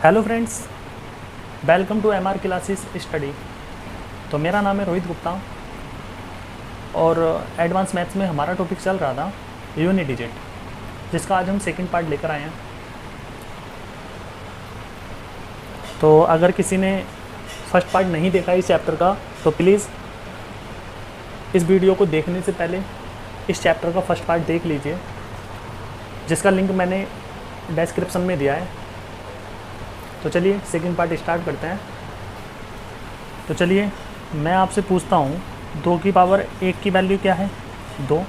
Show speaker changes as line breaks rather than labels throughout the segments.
Hello friends, welcome to MR classes study. तो मेरा नाम है रोहित गुप्ता और एडवांस मैथ्स में हमारा टॉपिक चल रहा था यूनिट डिजिट, जिसका आज हम सेकंड पार्ट लेकर आए हैं। तो अगर किसी ने फर्स्ट पार्ट नहीं देखा इस चैप्टर का तो प्लीज़ इस वीडियो को देखने से पहले इस चैप्टर का फर्स्ट पार्ट देख लीजिए, जिसका लिंक मैंने डिस्क्रिप्शन में दिया है। तो चलिए सेकंड पार्ट स्टार्ट करते हैं। तो चलिए मैं आपसे पूछता हूँ 2 की पावर 1 की वैल्यू क्या है? 2।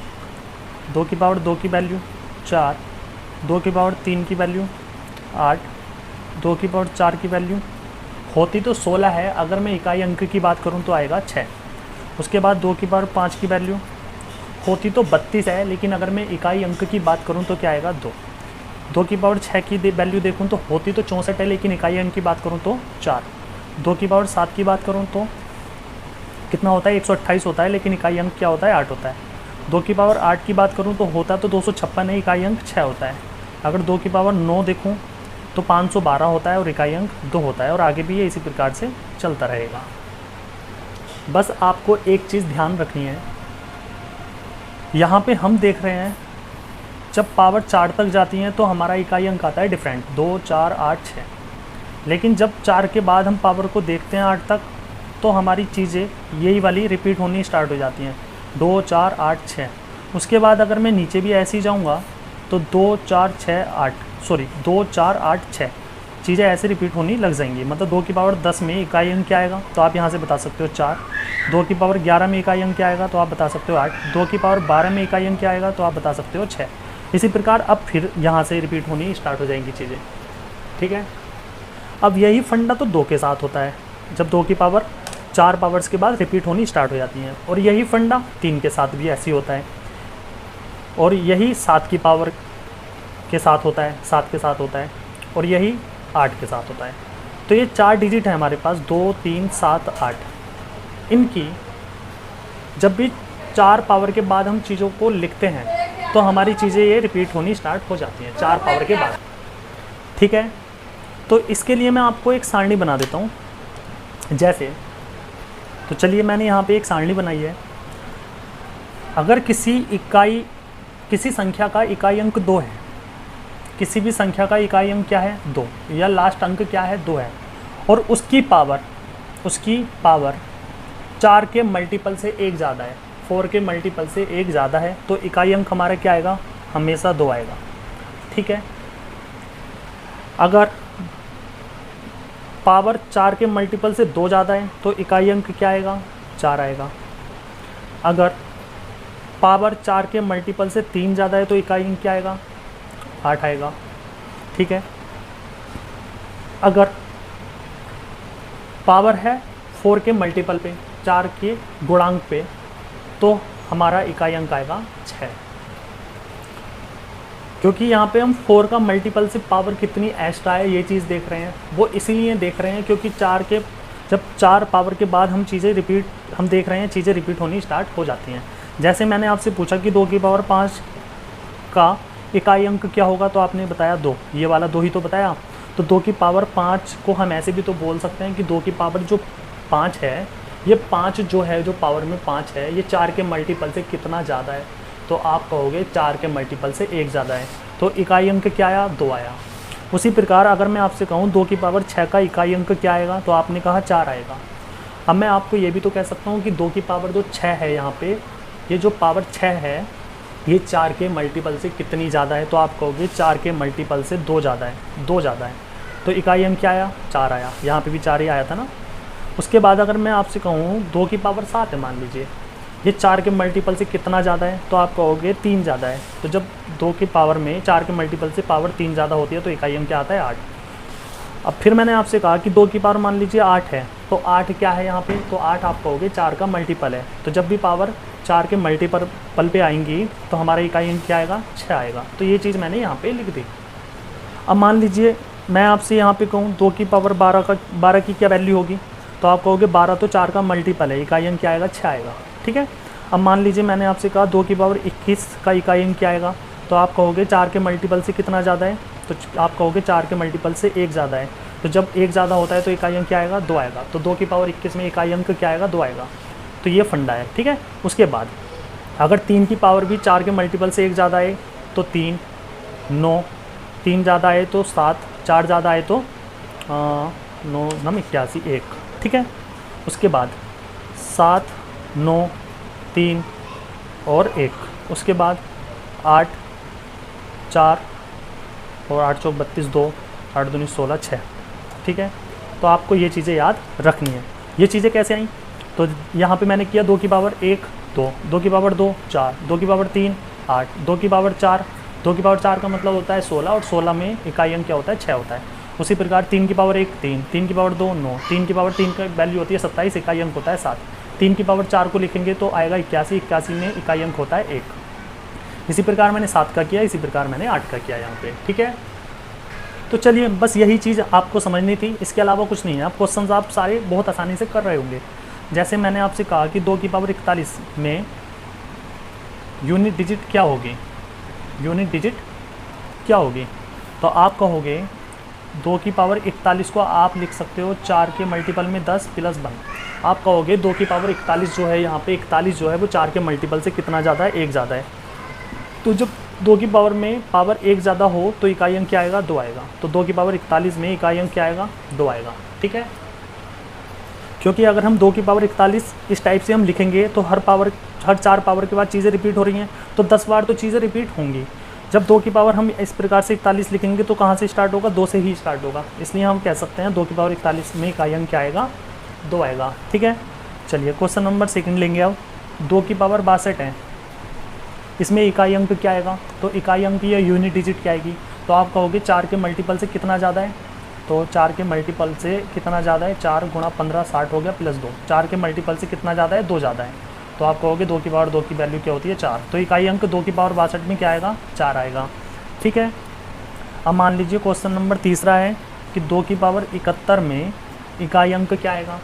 2 की पावर 2 की वैल्यू 4। 2 की पावर 3 की वैल्यू 8। 2 की पावर 4 की वैल्यू होती तो 16 है, अगर मैं इकाई अंक की बात करूँ तो आएगा 6। उसके बाद 2 की पावर 5 की वैल्यू होती तो 32 है, लेकिन अगर मैं इकाई अंक की बात करूँ तो क्या आएगा? 2। 2 की पावर 6 की वैल्यू देखूँ तो होती तो 64 है, लेकिन इकाई अंक की बात करूँ तो 4। 2 की पावर 7 की बात करूँ तो कितना होता है? 128 होता है, लेकिन इकाई अंक क्या होता है? 8 होता है। 2 की पावर 8 की बात करूँ तो होता तो 256 है, इकाई अंक 6 होता है। अगर 2 की पावर 9 देखूँ तो 512 होता है और इकाई अंक 2 होता है, और आगे भी ये इसी प्रकार से चलता रहेगा। बस आपको एक चीज़ ध्यान रखनी है, यहाँ पे हम देख रहे हैं जब पावर 4 तक जाती हैं तो हमारा इकाई अंक आता है डिफरेंट 2, 4, 8, 6। लेकिन जब 4 के बाद हम पावर को देखते हैं 8 तक तो हमारी चीज़ें यही वाली रिपीट होनी स्टार्ट हो जाती हैं 2, 4, 8, 6। उसके बाद अगर मैं नीचे भी ऐसे ही जाऊँगा तो 2, 4, 8 6 चीज़ें ऐसे रिपीट होनी लग जाएंगी। मतलब 2 की पावर 10 में इकाई अंक क्या आएगा तो आप यहाँ से बता सकते हो 4। 2 की पावर 11 में इकाई अंक क्या आएगा तो आप बता सकते हो 8। 2 की पावर 12 में इकाई अंक क्या आएगा तो आप बता सकते हो 6। इसी प्रकार अब फिर यहाँ से रिपीट होनी स्टार्ट हो जाएंगी चीज़ें, ठीक है। अब यही फंडा तो 2 के साथ होता है, जब 2 की पावर 4 पावर्स के बाद रिपीट होनी स्टार्ट हो जाती हैं। और यही फंडा 3 के साथ भी ऐसे ही होता है, और यही 7 की पावर के साथ होता है, 7 के साथ होता है, और यही 8 के साथ होता है। तो ये 4 डिजिट है हमारे पास, 2, 3, 7, 8। इनकी जब भी 4 पावर के बाद हम चीज़ों को लिखते हैं तो हमारी चीज़ें ये रिपीट होनी स्टार्ट हो जाती हैं 4 पावर के बाद, ठीक है। तो इसके लिए मैं आपको एक सारणी बना देता हूँ जैसे। तो चलिए मैंने यहाँ पे एक सारणी बनाई है। अगर किसी संख्या का इकाई अंक 2 है, किसी भी संख्या का इकाई अंक क्या है? 2, या लास्ट अंक क्या है? 2 है, और उसकी पावर 4 के मल्टीपल से 1 ज़्यादा है, 4 के मल्टीपल से 1 ज़्यादा है, तो इकाई अंक हमारा क्या आएगा? हमेशा 2 आएगा, ठीक है। अगर पावर 4 के मल्टीपल से 2 ज़्यादा है तो इकाई अंक क्या आएगा? 4 आएगा। अगर पावर 4 के मल्टीपल से 3 ज़्यादा है तो इकाई अंक क्या आएगा? 8 आएगा, ठीक है। अगर पावर है 4 के मल्टीपल पे, 4 के गुणांक पे, तो हमारा इकाई अंक आएगा 6। क्योंकि यहाँ पे हम 4 का मल्टीपल से पावर कितनी एक्स्ट्रा है ये चीज़ देख रहे हैं, वो इसीलिए देख रहे हैं क्योंकि जब 4 पावर के बाद हम देख रहे हैं चीज़ें रिपीट होनी स्टार्ट हो जाती हैं। जैसे मैंने आपसे पूछा कि 2 की पावर 5 का इकाई अंक क्या होगा, तो आपने बताया 2, ये वाला 2 ही तो बताया। तो 2 की पावर 5 को हम ऐसे भी तो बोल सकते हैं कि 2 की पावर जो 5 है, ये 5 जो है, जो पावर में 5 है, ये 4 के मल्टीपल से कितना ज़्यादा है, तो आप कहोगे 4 के मल्टीपल से 1 ज़्यादा है, तो इकाई अंक क्या आया? 2 आया। उसी प्रकार अगर मैं आपसे कहूँ 2 की पावर 6 का इकाई अंक क्या आएगा, तो आपने कहा 4 आएगा। अब मैं आपको ये भी तो कह सकता हूँ कि 2 की पावर जो 6 है, यहाँ पे ये जो पावर 6 है ये 4 के मल्टीपल से कितनी ज़्यादा है, तो आप कहोगे 4 के मल्टीपल से 2 ज़्यादा है, 2 ज़्यादा है, तो इकाई अंक क्या आया? 4 आया। यहाँ पे भी 4 ही आया था ना। उसके बाद अगर मैं आपसे कहूँ 2 की पावर 7 है, मान लीजिए, ये 4 के मल्टीपल से कितना ज़्यादा है, तो आप कहोगे 3 ज़्यादा है। तो जब 2 की पावर में 4 के मल्टीपल से पावर 3 ज़्यादा होती है तो इकाई अंक क्या आता है? 8। अब फिर मैंने आपसे कहा कि 2 की पावर मान लीजिए 8 है, तो 8 क्या है यहाँ पे? तो 8 आप कहोगे 4 का मल्टीपल है। तो जब भी पावर 4 के मल्टीपल पे आएंगी तो हमारा इकाई अंक क्या आएगा? 6 आएगा। तो ये चीज़ मैंने यहाँ पे लिख दी। अब मान लीजिए मैं आपसे यहाँ पे कहूँ 2 की पावर 12 की क्या वैल्यू होगी, तो आप कहोगे 12 तो 4 का मल्टीपल है, इकाई अंक क्या आएगा? 6 आएगा, ठीक है। अब मान लीजिए मैंने आपसे कहा 2 की पावर 21 का इकाई अंक क्या आएगा, तो आप कहोगे 4 के मल्टीपल से कितना ज़्यादा है, तो आप कहोगे 4 के मल्टीपल से 1 ज़्यादा है, तो जब एक ज़्यादा होता है तो इकाई अंक क्या आएगा, 2 आएगा। तो 2 की पावर 21 में इकाई अंक क्या आएगा, 2 आएगा। तो ये फंडा है, ठीक है। उसके बाद अगर 3 की पावर भी 4 के मल्टीपल से एक ज़्यादा आए तो 3, 9, 3 ज़्यादा आए तो 7, 4 ज़्यादा आए तो 9 9 81, 1, ठीक है। उसके बाद 7, 9, 3 और 1, उसके बाद 8, 4 और 8 चौक 32, 2, 8 दूनी 16, 6, ठीक है। तो आपको ये चीज़ें याद रखनी है। ये चीज़ें कैसे आई, तो यहाँ पे मैंने किया 2 की पावर 1, 2, 2 की पावर 2, 4, 2 की पावर 3, 8, 2 की पावर 4, 2 की पावर 4 का मतलब होता है 16, और 16 में इकाई अंक क्या होता है, 6 होता है। उसी प्रकार 3 की पावर 1, 3, 3 की पावर 2, 9, 3 की पावर 3 का वैल्यू होती है 27, इकाई अंक होता है 7। 3 की पावर 4 को लिखेंगे तो आएगा 81, 81 में इकाई अंक होता है 1। इसी प्रकार मैंने 7 का किया, इसी प्रकार मैंने 8 का किया यहाँ पे, ठीक है। तो चलिए, बस यही चीज़ आपको समझनी थी, इसके अलावा कुछ नहीं है। आप क्वेश्चंस आप सारे बहुत आसानी से कर रहे होंगे। जैसे मैंने आपसे कहा कि 2 की पावर 41 में यूनिट डिजिट क्या होगी, यूनिट डिजिट क्या होगी, तो आप कहोगे 2 की पावर 41 को आप लिख सकते हो 4 के मल्टीपल में 10 प्लस 1। आप कहोगे 2 की पावर 41 जो है यहाँ पे 41 जो है वो 4 के मल्टीपल से कितना ज़्यादा है, 1 ज़्यादा है। तो जब 2 की पावर में पावर 1 ज़्यादा हो तो इकाई अंक क्या आएगा, 2 आएगा। तो 2 की पावर 41 में इकाई अंक क्या आएगा, 2 आएगा, ठीक है। क्योंकि अगर हम 2 की पावर 41 इस टाइप से हम लिखेंगे तो हर 4 पावर के बाद चीज़ें रिपीट हो रही हैं, तो 10 बार तो चीज़ें रिपीट होंगी। जब 2 की पावर हम इस प्रकार से 41 लिखेंगे तो कहाँ से स्टार्ट होगा, 2 से ही स्टार्ट होगा। इसलिए हम कह सकते हैं 2 की पावर 41 में इकाई अंक क्या आएगा, 2 आएगा, ठीक है। चलिए क्वेश्चन नंबर 2 लेंगे अब। 2 की पावर 62 है, इसमें इकाई अंक क्या आएगा, तो इकाई अंक या यूनिट डिजिट क्या आएगी, तो आप कहोगे 4 के मल्टीपल से कितना ज़्यादा है, तो 4 के मल्टीपल से कितना ज़्यादा है, 4 गुणा 15 60 हो गया प्लस 2। 4 के मल्टीपल से कितना ज़्यादा है, 2 ज़्यादा है। तो आप कहोगे 2 की पावर 2 की वैल्यू क्या होती है, 4। तो इकाई अंक 2 की पावर 62 में क्या आएगा, 4 आएगा, ठीक है। अब मान लीजिए क्वेश्चन नंबर 3 है कि 2 की पावर 71 में इकाई अंक क्या आएगा,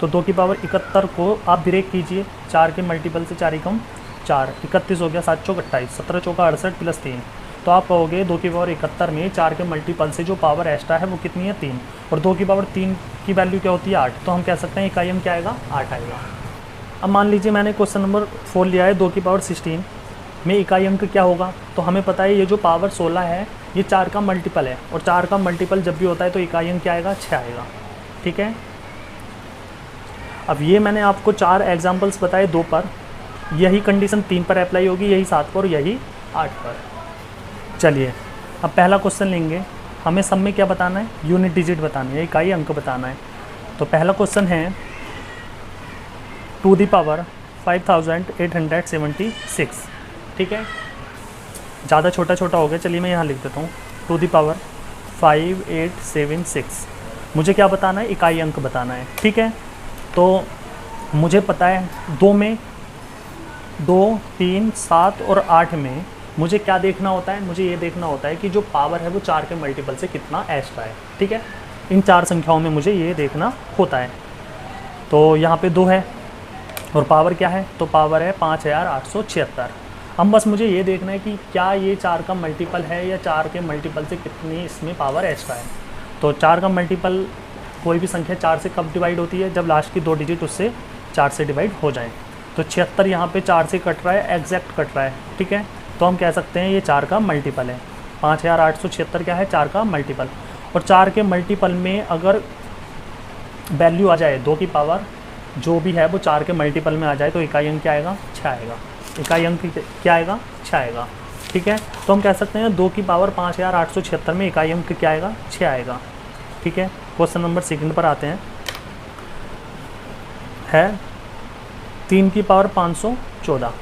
तो 2 की पावर 71 को आप ब्रेक कीजिए, 4 के मल्टीपल से 4 एकम 4, 31 हो गया, 7 चौक 28, 17 चौका 68 प्लस 3। तो आप कहोगे 2 की पावर 71 में 4 के मल्टीपल से जो पावर एक्स्ट्रा है वो कितनी है, 3, और 2 की पावर 3 की वैल्यू क्या होती है, 8। तो हम कह सकते हैं इकाई अंक क्या आएगा, 8 आएगा। अब मान लीजिए मैंने क्वेश्चन नंबर 4 लिया है, 2 की पावर 16 में इकाई अंक क्या होगा, तो हमें पता है ये जो पावर 16 है ये 4 का मल्टीपल है, और 4 का मल्टीपल जब भी होता है तो इकाई अंक क्या आएगा, 6 आएगा, ठीक है। अब ये मैंने आपको 4 एग्जाम्पल्स बताए 2 पर, यही कंडीशन 3 पर अप्लाई होगी, यही 7 पर, यही 8 पर। चलिए अब पहला क्वेश्चन लेंगे, हमें सब में क्या बताना है, यूनिट डिजिट बताना है, इकाई अंक बताना है। तो पहला क्वेश्चन है 2 दी पावर 5876, ठीक है। ज़्यादा छोटा छोटा हो गया, चलिए मैं यहाँ लिख देता हूँ 2 दी पावर 5876। मुझे क्या बताना है, इकाई अंक बताना है, ठीक है। तो मुझे पता है 2 में 2, 3, 7 और 8 में मुझे क्या देखना होता है, मुझे ये देखना होता है कि जो पावर है वो 4 के मल्टीपल से कितना एक्स्ट्रा है, ठीक है। इन 4 संख्याओं में मुझे ये देखना होता है। तो यहाँ पे 2 है और पावर क्या है, तो पावर है 5876। हम बस मुझे ये देखना है कि क्या ये 4 का मल्टीपल है या 4 के मल्टीपल से कितनी इसमें पावर एक्स्ट्रा है। तो 4 का मल्टीपल कोई भी संख्या 4 से कब डिवाइड होती है, जब लास्ट की 2 डिजिट उससे 4 से डिवाइड हो जाए। तो 76 यहाँ पे 4 से कट रहा है, एग्जैक्ट कट रहा है, ठीक है। तो हम कह सकते हैं ये 4 का मल्टीपल है। 5876 क्या है, 4 का मल्टीपल। और 4 के मल्टीपल में अगर वैल्यू आ जाए 2 की पावर जो भी है वो 4 के मल्टीपल में आ जाए तो इकाई अंक क्या आएगा, 6 आएगा। इकाई अंक क्या आएगा, 6 आएगा, ठीक है। तो हम कह सकते हैं 2 की पावर 5876 में इकाई अंक क्या आएगा, 6 आएगा, ठीक है। क्वेश्चन नंबर 2 पर आते हैं, है 3 की पावर 514।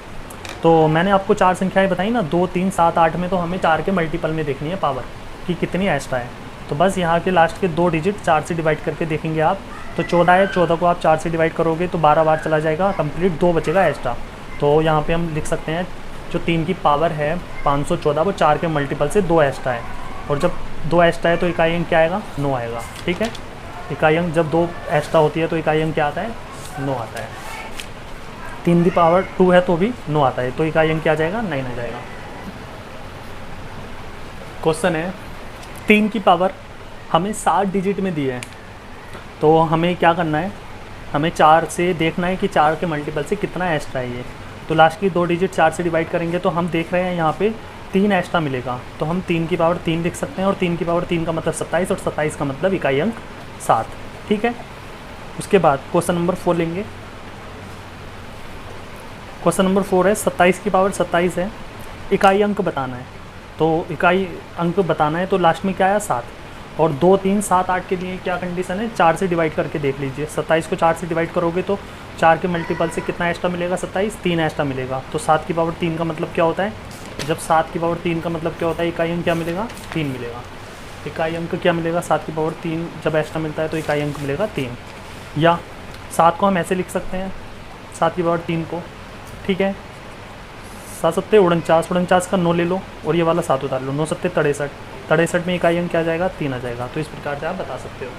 तो मैंने आपको 4 संख्याएं बताई ना, 2, 3, 7, 8 में, तो हमें 4 के मल्टीपल में देखनी है पावर कि कितनी एक्स्ट्रा है। तो बस यहाँ के लास्ट के 2 डिजिट 4 से डिवाइड करके देखेंगे आप, तो 14 है, 14 को आप 4 से डिवाइड करोगे तो 12 बार चला जाएगा, कंप्लीट 2 बचेगा एक्स्ट्रा। तो यहाँ पे हम लिख सकते हैं जो 3 की पावर है 514 वो 4 के मल्टीपल से 2 एक्स्ट्रा है, और जब 2 एक्स्ट्रा है तो इकाई अंक क्या आएगा, 9 आएगा, ठीक है। इकाई अंक जब 2 एक्स्ट्रा होती है तो इकाई अंक क्या आता है, 9 आता है। 3 की पावर 2 है तो भी 9 आता है, तो इकाई अंक क्या आ जाएगा, 9 आ जाएगा। क्वेश्चन है 3 की पावर हमें 7 डिजिट में दिए हैं, तो हमें क्या करना है, हमें 4 से देखना है कि 4 के मल्टीपल से कितना एक्स्ट्रा है ये। तो लास्ट की 2 डिजिट 4 से डिवाइड करेंगे तो हम देख रहे हैं यहाँ पे 3 एक्स्ट्रा मिलेगा, तो हम 3 की पावर 3 लिख सकते हैं, और 3 की पावर 3 का मतलब 27, और 27 का मतलब इकाई अंक 7। ठीक है। उसके बाद क्वेश्चन नंबर 4 लेंगे। क्वेश्चन नंबर 4 है 27 की पावर 27 है, इकाई अंक बताना है। तो इकाई अंक बताना है तो लास्ट में क्या आया 7, और 2, 3, 7, 8 के लिए क्या कंडीशन है, 4 से डिवाइड करके देख लीजिए। 27 को 4 से डिवाइड करोगे तो 4 के मल्टीपल से कितना एक्स्ट्रा मिलेगा, 27, 3 एक्स्ट्रा मिलेगा। तो 7 की पावर 3 का मतलब क्या होता है, जब 7 की पावर 3 का मतलब क्या होता है, इकाई अंक क्या मिलेगा, 3 मिलेगा। इकाई अंक क्या मिलेगा, 7 की पावर 3 जब एक्स्ट्रा मिलता है तो इकाई अंक मिलेगा 3। या 7 को हम ऐसे लिख सकते हैं, 7 की पावर 3 को, ठीक है, 7 सत्ते 49, 49 का 9 ले लो और ये वाला 7 उतार लो, 9 सत्ते 63, 63 में इकाई अंक क्या आ जाएगा, 3 आ जाएगा। तो इस प्रकार से आप बता सकते हो।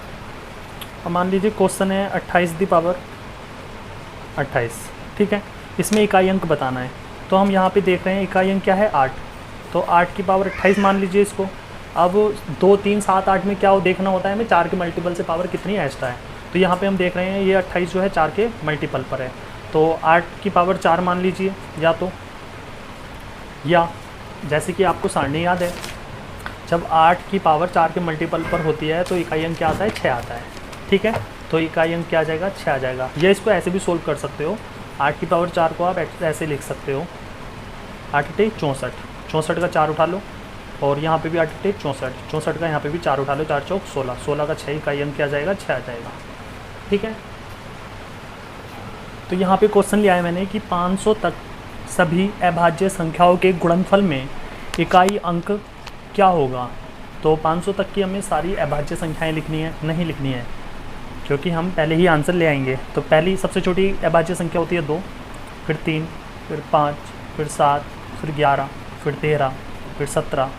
अब मान लीजिए क्वेश्चन है 28 दी पावर 28, ठीक है, इसमें इकाई अंक बताना है। तो हम यहाँ पे देख रहे हैं इकाई अंक क्या है, 8, तो 8 की पावर 28 मान लीजिए इसको। अब 2, 3, 7, 8 में क्या वो देखना होता है हमें, 4 के मल्टीपल से पावर कितनी एक्स्ट्रा है। तो यहाँ पे हम देख रहे हैं ये 28 जो है 4 के मल्टीपल पर है, तो 8 की पावर 4 मान लीजिए, या जैसे कि आपको सारणी याद है, जब 8 की पावर 4 के मल्टीपल पर होती है तो इकाई अंक क्या आता है, 6 आता है। ठीक है, तो इकाई अंक क्या आ जाएगा, 6 आ जाएगा। या इसको ऐसे भी सोल्व कर सकते हो, 8 की पावर 4 को आप ऐसे लिख सकते हो, 8 × 64, 64 का 4 उठा लो, और यहाँ पे भी 8 × 64, 64 का यहाँ पे भी 4 उठा लो, 4 चौक 16, 16 का 6, इकाई अंक क्या आ जाएगा, 6 आ जाएगा। ठीक है, तो यहाँ पे क्वेश्चन लिया है मैंने कि 500 तक सभी अभाज्य संख्याओं के गुणनफल में इकाई अंक क्या होगा। तो 500 तक की हमें सारी अभाज्य संख्याएं लिखनी है, नहीं लिखनी है, क्योंकि हम पहले ही आंसर ले आएंगे। तो पहली सबसे छोटी अभाज्य संख्या होती है 2, फिर 3, फिर 5, फिर 7, फिर 11, फिर 13, फिर 17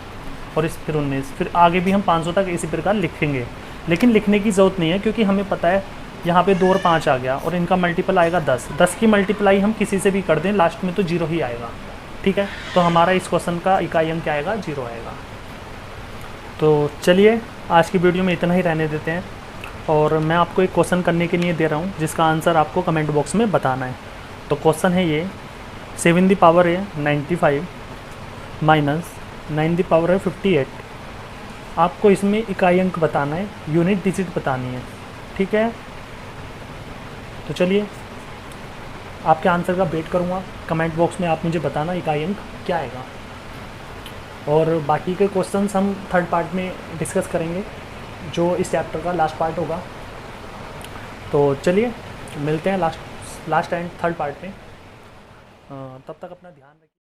और फिर 19, फिर आगे भी हम 500 तक इसी प्रकार लिखेंगे। लेकिन लिखने की ज़रूरत नहीं है, क्योंकि हमें पता है यहाँ पे 2 और 5 आ गया, और इनका मल्टीपल आएगा 10, 10 की मल्टीप्लाई हम किसी से भी कर दें, लास्ट में तो 0 ही आएगा। ठीक है, तो हमारा इस क्वेश्चन का इकाई अंक क्या आएगा, 0 आएगा। तो चलिए आज की वीडियो में इतना ही रहने देते हैं, और मैं आपको एक क्वेश्चन करने के लिए दे रहा हूँ जिसका आंसर आपको कमेंट बॉक्स में बताना है। तो क्वेश्चन है ये, 7 दी पावर है 95 माइनस 9 दी पावर है 58। आपको इसमें इकाई अंक बताना है, यूनिट डिजिट बतानी है। ठीक है, तो चलिए आपके आंसर का वेट करूँगा, कमेंट बॉक्स में आप मुझे बताना इकाई अंक क्या आएगा। और बाकी के क्वेश्चंस हम थर्ड पार्ट में डिस्कस करेंगे, जो इस चैप्टर का लास्ट पार्ट होगा। तो चलिए मिलते हैं लास्ट एंड थर्ड पार्ट में। तब तक अपना ध्यान रखिए।